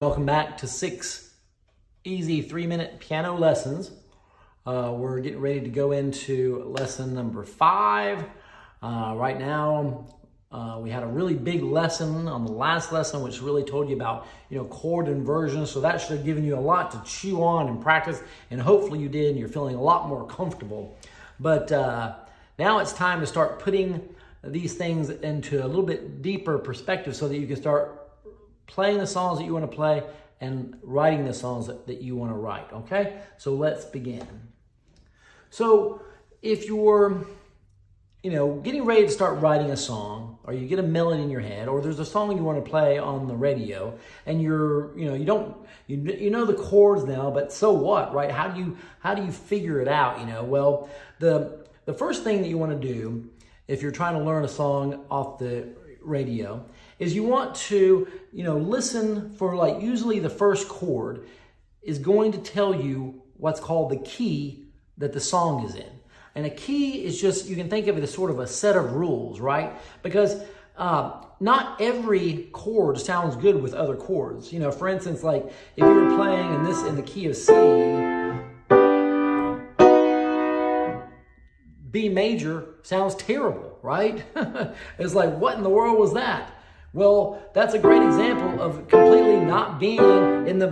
Welcome back to 6 easy 3-minute piano lessons. We're getting ready to go into lesson number 5. Right now, we had a really big lesson on the last lesson, which really told you about, chord inversion. So that should have given you a lot to chew on and practice, and hopefully you did, and you're feeling a lot more comfortable. But now it's time to start putting these things into a little bit deeper perspective so that you can start playing the songs that you want to play and writing the songs that you want to write, okay? So let's begin. So if you're, getting ready to start writing a song, or you get a melody in your head, or there's a song you want to play on the radio, and you know the chords now, but so what, right? How do you figure it out, Well, the first thing that you want to do if you're trying to learn a song off the radio is you want to, listen for, usually the first chord is going to tell you what's called the key that the song is in. And a key is just, you can think of it as sort of a set of rules, right? Because not every chord sounds good with other chords. For instance, if you're playing in the key of C, B major sounds terrible, right? It's like, what in the world was that? Well, that's a great example of completely not being in the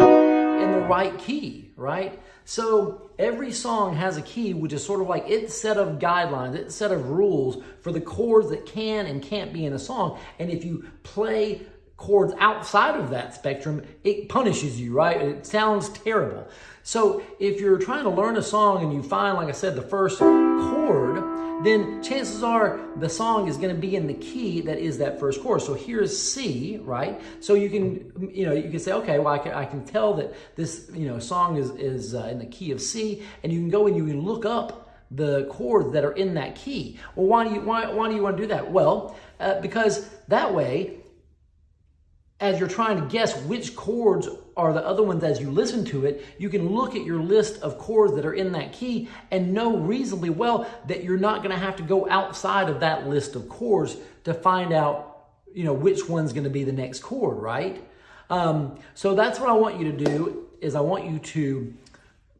right key, right? So every song has a key, which is sort of like its set of guidelines, its set of rules for the chords that can and can't be in a song. And if you play chords outside of that spectrum, it punishes you, right? It sounds terrible. So if you're trying to learn a song and you find, like I said, the first chord, then chances are the song is going to be in the key that is that first chord. So here's C, right? So you can say, okay, well, I can tell that this, song is in the key of C, and you can go and you can look up the chords that are in that key. Well, why do you want to do that? Well, because that way, as you're trying to guess which chords are the other ones as you listen to it, you can look at your list of chords that are in that key and know reasonably well that you're not going to have to go outside of that list of chords to find out, which one's going to be the next chord, right? So that's what I want you to do, is I want you to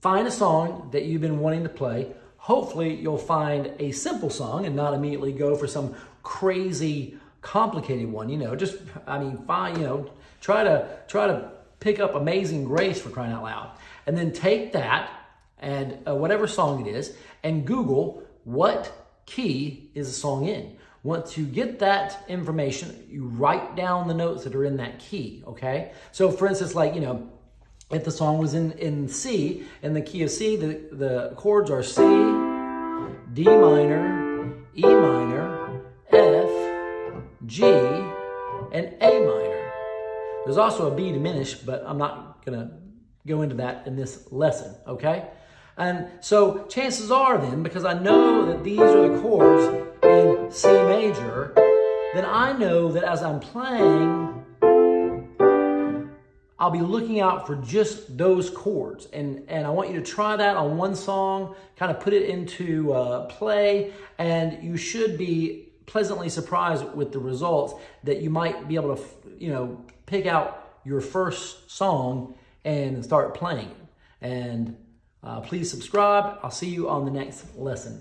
find a song that you've been wanting to play. Hopefully you'll find a simple song and not immediately go for some crazy complicated one, try to pick up Amazing Grace, for crying out loud. And then take that and whatever song it is and Google what key is the song in. Once you get that information, you write down the notes that are in that key, okay? So for instance, if the song was in C, in the key of C, the chords are C, D minor, E minor, F, G, and A minor. There's also a B diminished, but I'm not going to go into that in this lesson, okay? And so chances are then, because I know that these are the chords in C major, then I know that as I'm playing, I'll be looking out for just those chords. And I want you to try that on one song, kind of put it into play, and you should be pleasantly surprised with the results, that you might be able to, pick out your first song and start playing it. And please subscribe. I'll see you on the next lesson.